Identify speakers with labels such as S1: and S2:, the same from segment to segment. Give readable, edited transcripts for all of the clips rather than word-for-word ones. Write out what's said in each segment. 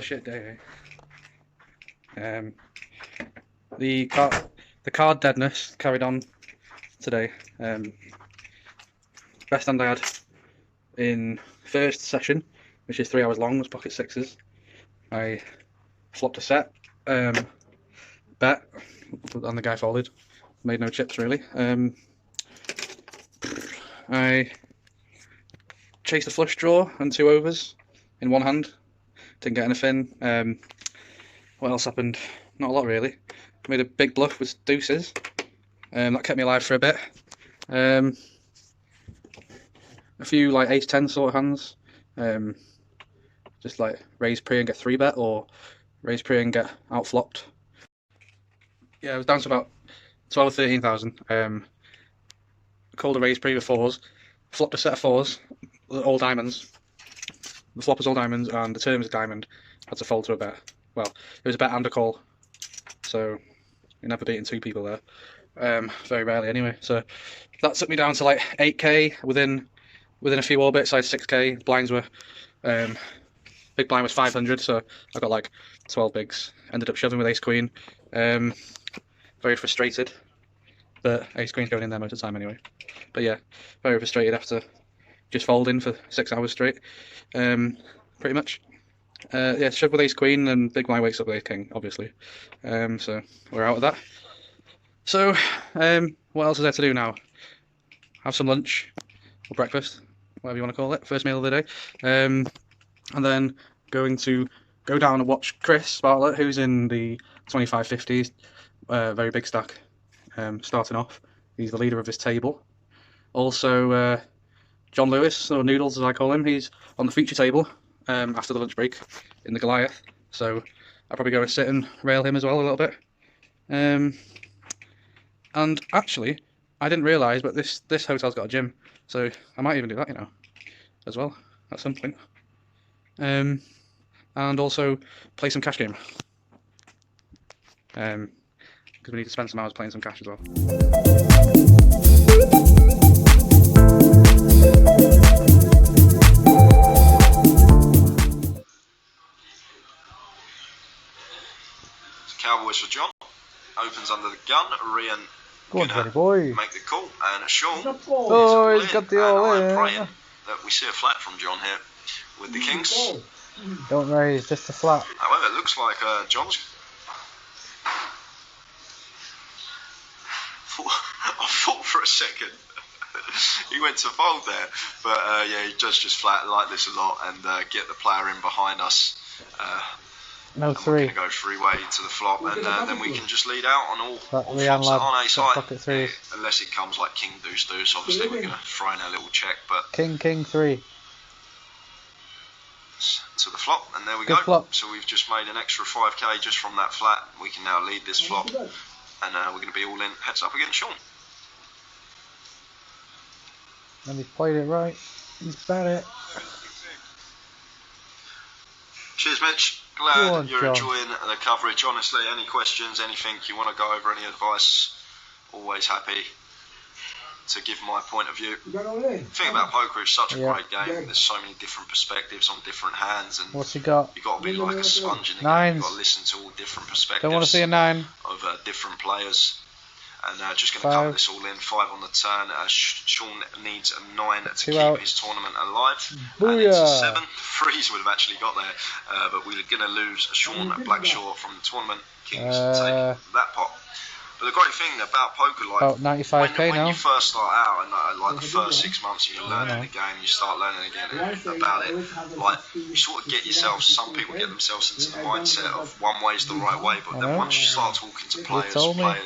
S1: shit day. The card deadness carried on today. Best hand I had in first session, which is 3 hours long, was pocket sixes. I flopped a set, bet, and the guy folded. Made no chips really. I chased a flush draw and 2 overs in one hand. Didn't get anything. What else happened? Not a lot really. Made a big bluff with deuces. That kept me alive for a bit. A few like ace-10 sort of hands. Just like raise pre and get 3-bet, or raise pre and get outflopped. Yeah, I was down to about 12 or 13,000. Called a raise pre with fours. Flopped a set of fours, all diamonds. The flop was all diamonds and the turn was a diamond. Had to fold to a bet. Well, it was a bet and a call. So you're never beating 2 people there. Very rarely anyway. So that took me down to like 8k within a few orbits. I had 6k. Blinds were big blind was 500, so I got like 12 bigs. Ended up shoving with ace queen. Very frustrated, but ace queen's going in there most of the time anyway. But yeah, very frustrated after just folding for 6 hours straight. Pretty much. Yeah, shove with ace queen and big blind wakes up with ace king, obviously. So we're out of that. So what else is there to do now? Have some lunch or breakfast, whatever you want to call it, first meal of the day, and then going to go down and watch Chris Bartlett, who's in the 2550s, very big stack, starting off. He's the leader of his table. Also John Lewis, or Noodles as I call him, he's on the feature table after the lunch break in the Goliath, so I'll probably go and sit and rail him as well a little bit. And actually, I didn't realise, but this hotel's got a gym, so I might even do that, you know, as well at some point. And also play some cash game, because we need to spend some hours playing some cash as well.
S2: Cowboys for John. Opens under the gun. Rian
S3: go on, Johnny boy.
S2: Make the call, and Sean.
S3: Oh, he's got the all in.
S2: I'm praying that we see a flat from John here with the kings.
S3: Don't raise, just a flat.
S2: However, it looks like John's. I thought for a second he went to fold there, but yeah, he does just flat. I like this a lot, and get the player in behind us.
S3: No
S2: and
S3: 3.
S2: We're going to go 3-way to the flop, and then we can just lead out on all flops on ace high.
S3: Pocket 3s.
S2: Unless it comes like king deuce deuce, obviously we're going to throw in a little check, but
S3: king 3
S2: to the flop, and there we
S3: Good
S2: go.
S3: Flop.
S2: So we've just made an extra 5k just from that flat. We can now lead this flop, and we're going to be all in heads up against Sean.
S3: And he's played it right. He's bet it.
S2: Cheers, Mitch. Glad
S3: on,
S2: you're
S3: John.
S2: enjoying the coverage. Honestly, any questions, anything you want to go over, any advice, always happy to give my point of view. The thing about poker is such a great game. There's so many different perspectives on different hands, and
S3: What's he got?
S2: you've got to be like a sponge in the game.
S3: Nines.
S2: You've got to listen to all different perspectives.
S3: Don't want to see a 9.
S2: Of different players. And just going to
S3: 5.
S2: cover this all in. 5 on the turn. Sean needs a 9 to
S3: 2
S2: keep
S3: out.
S2: his tournament alive.
S3: Booyah.
S2: And it's a 7. 3s would have actually got there, but we're going to lose Sean Blackshaw from the tournament. Kings take that pot. But the great thing about poker, like
S3: About 95k
S2: when
S3: now.
S2: you first start out, and like the first 6 months, and you're learning the game, you start learning again about it. Like you sort of get yourself. Some people get themselves into the mindset of one way's the right way, but then once you start talking to players, winning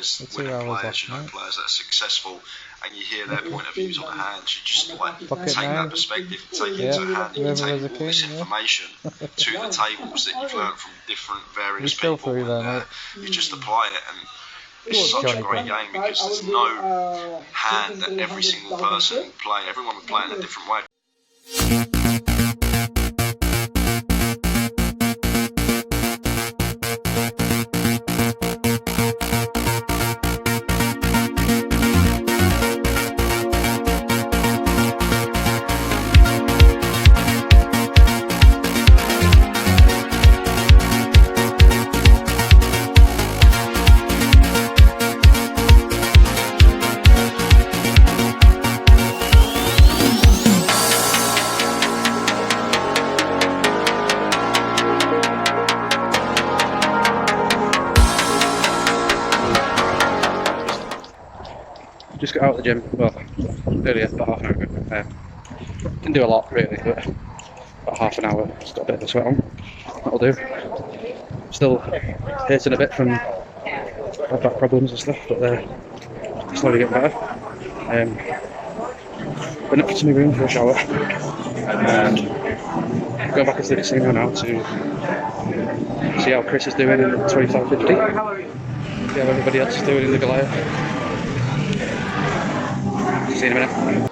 S2: players, you know, players that are successful, and you hear their point of views on the hands, you just like take that perspective and take it to hand, and you take all this information to the tables that you've learned from different various people, and you just apply it. And it's such a great game because there's no hand that every single person will play. Everyone will play in a different way.
S1: just got out of the gym, well, earlier, about half an hour ago. Didn't do a lot really, but about half an hour, just got a bit of a sweat on. That'll do. Still hurting a bit from my back problems and stuff, but they're slowly getting better. Went up to my room for a shower, and going back into the casino now to see how Chris is doing in the 2550. See how everybody else is doing in the Goliath. See you in a minute.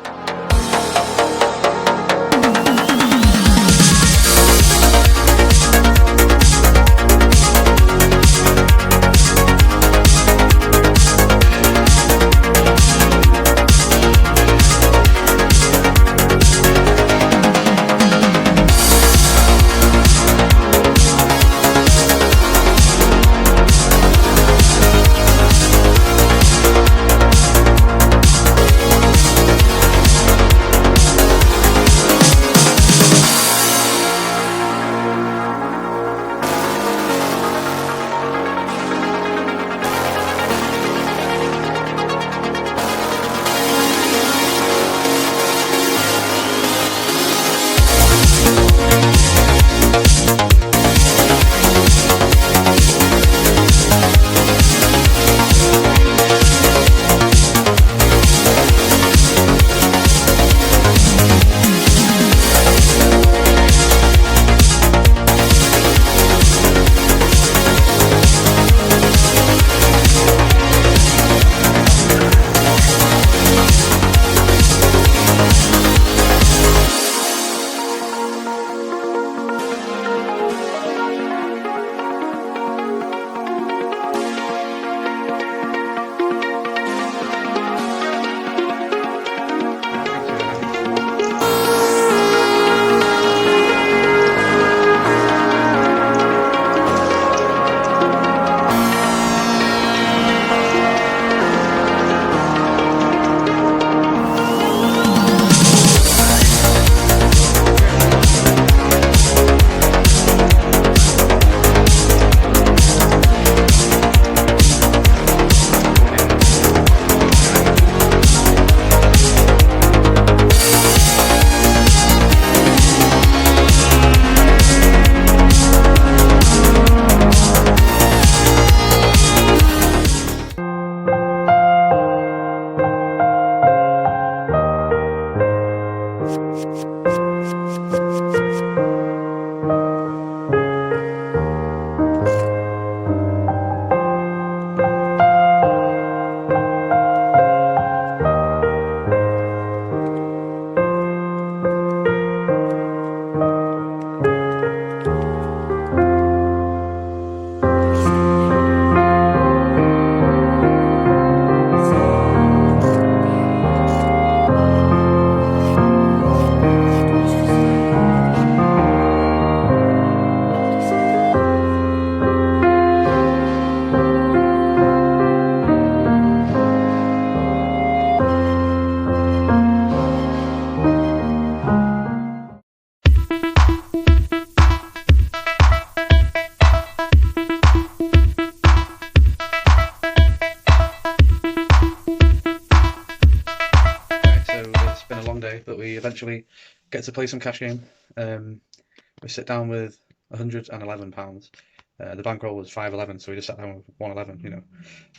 S1: But we eventually get to play some cash game. We sit down with £111. The bankroll was 511, so we just sat down with 111, you know,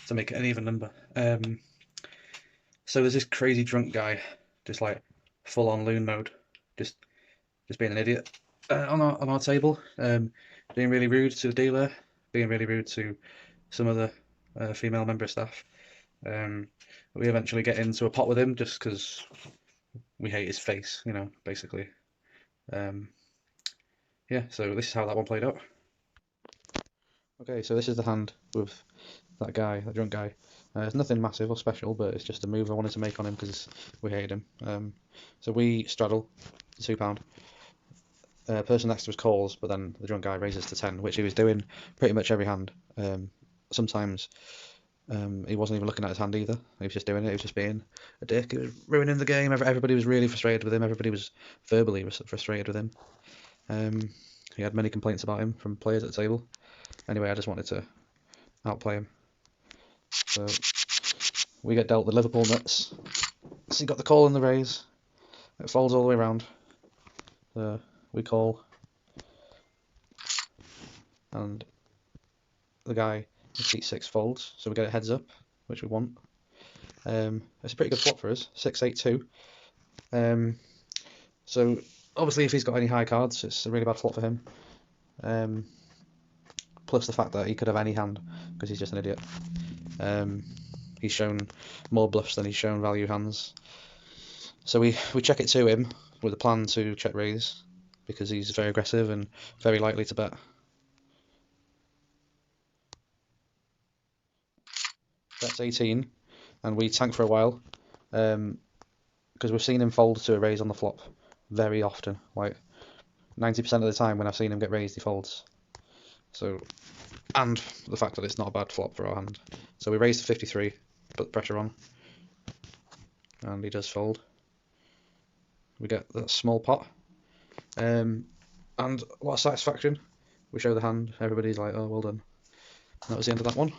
S1: to make it an even number. So there's this crazy drunk guy, just like full on loon mode, just being an idiot on our table, being really rude to the dealer, being really rude to some of the female member of staff. We eventually get into a pot with him just because we hate his face, you know, basically. Yeah, so this is how that one played out. Okay, so this is the hand with that guy, that drunk guy. It's nothing massive or special, but it's just a move I wanted to make on him because we hated him. So we straddle £2. Person next to us calls, but then the drunk guy raises to 10, which he was doing pretty much every hand. Sometimes he wasn't even looking at his hand either. He was just doing it. He was just being a dick. He was ruining the game. Everybody was really frustrated with him. Everybody was verbally frustrated with him. He had many complaints about him from players at the table. Anyway, I just wanted to outplay him. So we get dealt the Liverpool nuts. So you got the call and the raise. It folds all the way around. We call, and the guy in seat 6 folds, so we get a heads up, which we want. It's a pretty good flop for us, 6-8-2. So obviously if he's got any high cards, it's a really bad flop for him. Plus the fact that he could have any hand, because he's just an idiot. He's shown more bluffs than he's shown value hands. So we check it to him with a plan to check raise, because he's very aggressive and very likely to bet. That's 18, and we tank for a while, because we've seen him fold to a raise on the flop very often. Like 90% of the time when I've seen him get raised, he folds. So, and the fact that it's not a bad flop for our hand. So we raise to 53, put the pressure on, and he does fold. We get that small pot, and a lot of satisfaction. We show the hand, everybody's like, oh, well done. And that was the end of that one.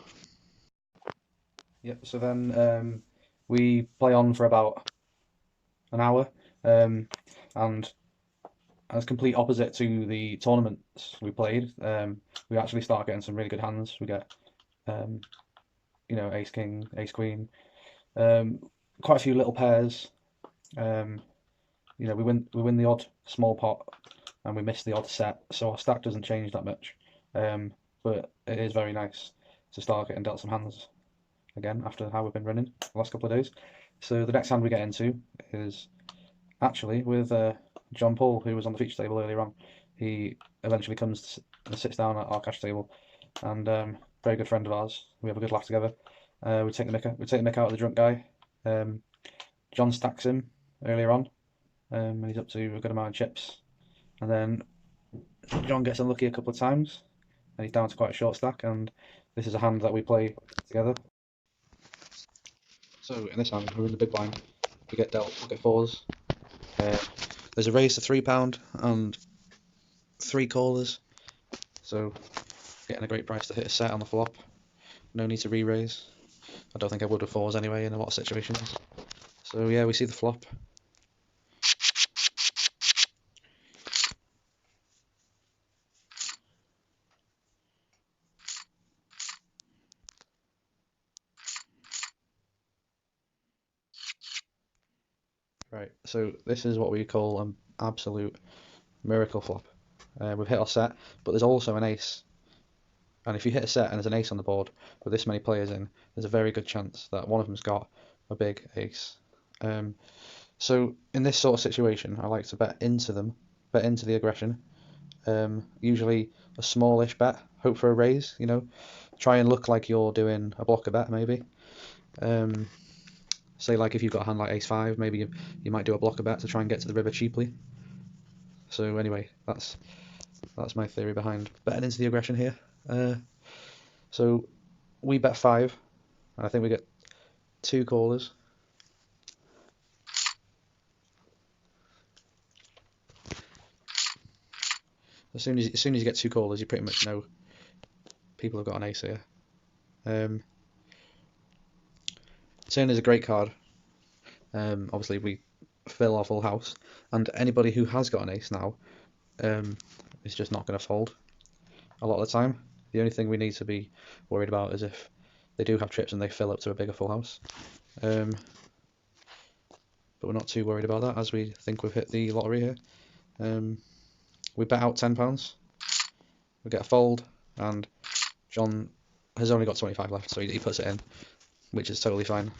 S1: Yep, so then we play on for about an hour, and as complete opposite to the tournaments we played, we actually start getting some really good hands. We get, ace king, ace queen, quite a few little pairs. We win the odd small pot, and we miss the odd set, so our stack doesn't change that much. But it is very nice to start getting dealt some hands again after how we've been running the last couple of days. So the next hand we get into is actually with John Paul, who was on the feature table earlier on. He eventually comes and sits down at our cash table, and very good friend of ours. We have a good laugh together. We take the mick out of the drunk guy. John stacks him earlier on, and he's up to a good amount of chips. And then John gets unlucky a couple of times, and he's down to quite a short stack. And this is a hand that we play together. So in this hand, we're in the big blind. We get dealt. We get fours. There's a raise to £3 and 3 callers. So getting a great price to hit a set on the flop. No need to re-raise. I don't think I would with fours anyway in a lot of situations. So yeah, we see the flop. Right, so this is what we call an absolute miracle flop. We've hit our set, but there's also an ace. And if you hit a set and there's an ace on the board with this many players in, there's a very good chance that one of them's got a big ace. So in this sort of situation, I like to bet into the aggression. Usually a smallish bet, hope for a raise, try and look like you're doing a blocker bet maybe. Say like if you've got a hand like ace 5, maybe you might do a blocker bet to try and get to the river cheaply. So anyway, that's my theory behind betting into the aggression here. So we bet 5, and I think we get 2 callers. As soon as you get 2 callers, you pretty much know people have got an ace here. Turn is a great card. Obviously we fill our full house, and anybody who has got an ace now is just not going to fold a lot of the time. The only thing we need to be worried about is if they do have trips and they fill up to a bigger full house. But we're not too worried about that, as we think we've hit the lottery here. We bet out £10. We get a fold, and John has only got 25 left, so he puts it in, which is totally fine.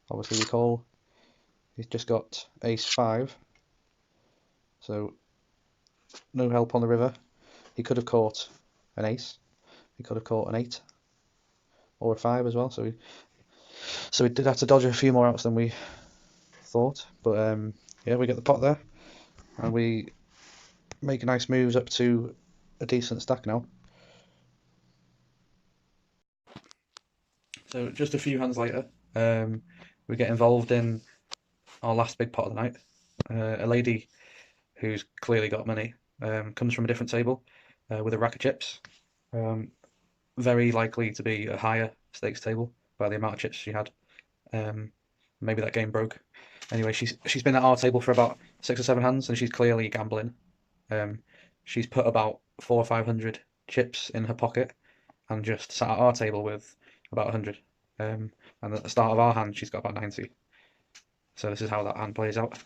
S1: Obviously we call. He's just got ace 5, so no help on the river. He could have caught an ace. He could have caught an 8 or a 5 as well. So we did have to dodge a few more outs than we thought. But yeah, we get the pot there, and we make nice moves up to a decent stack now. So just a few hands later, we get involved in our last big pot of the night. A lady who's clearly got money comes from a different table with a rack of chips. Very likely to be a higher stakes table by the amount of chips she had. Maybe that game broke. Anyway, she's been at our table for about 6 or 7 hands, and she's clearly gambling. She's put about 400 or 500 chips in her pocket, and just sat at our table with about 100. And at the start of our hand, she's got about 90. So this is how that hand plays out.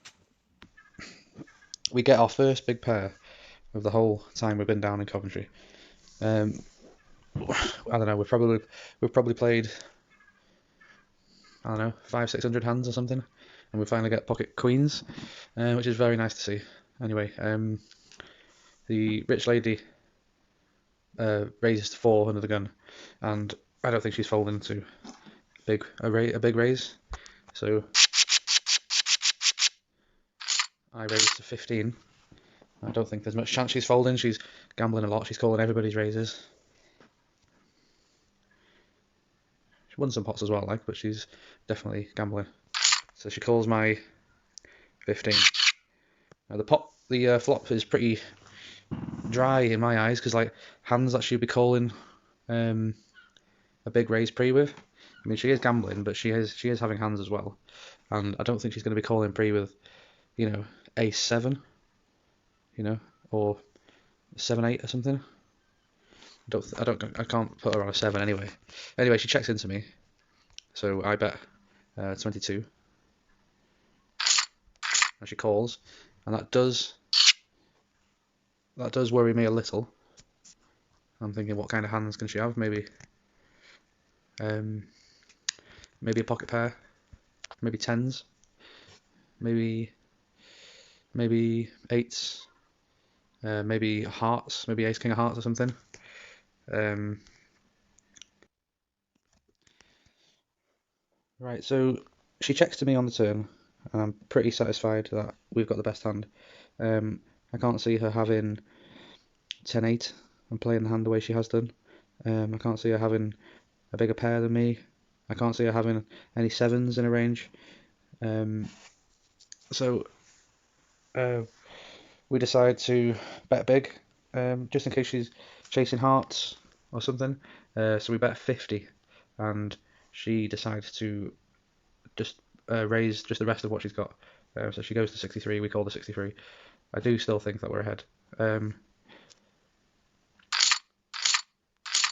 S1: We get our first big pair of the whole time we've been down in Coventry. I don't know. We've probably played, I don't know, 500-600 hands or something, and we finally get pocket queens, which is very nice to see. Anyway, the rich lady raised 4 under the gun, and I don't think she's folding to a big raise. So I raised to 15. I don't think there's much chance she's folding. She's gambling a lot. She's calling everybody's raises. She won some pots as well, but she's definitely gambling. So she calls my 15. Now the flop is pretty dry in my eyes, because hands that she'd be calling a big raise pre with. I mean, she is gambling, but she is having hands as well, and I don't think she's going to be calling pre with, ace 7, or 7-8 or something. I can't put her on a 7 anyway. Anyway, she checks into me, so I bet 22, and she calls, and that does worry me a little. I'm thinking, what kind of hands can she have? Maybe a pocket pair, maybe 10s, maybe 8s, maybe hearts, maybe ace king of hearts or something. Right, so she checks to me on the turn, and I'm pretty satisfied that we've got the best hand. I can't see her having 10-8 and playing the hand the way she has done. I can't see her having a bigger pair than me. I can't see her having any 7s in a range. So we decide to bet big, just in case she's chasing hearts or something. So we bet 50, and she decides to just raise just the rest of what she's got. So she goes to 63. We call the 63. I do still think that we're ahead.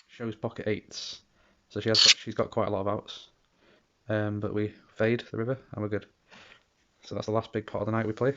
S1: Shows pocket 8s, so she's got quite a lot of outs. But we fade the river and we're good. So that's the last big pot of the night we play.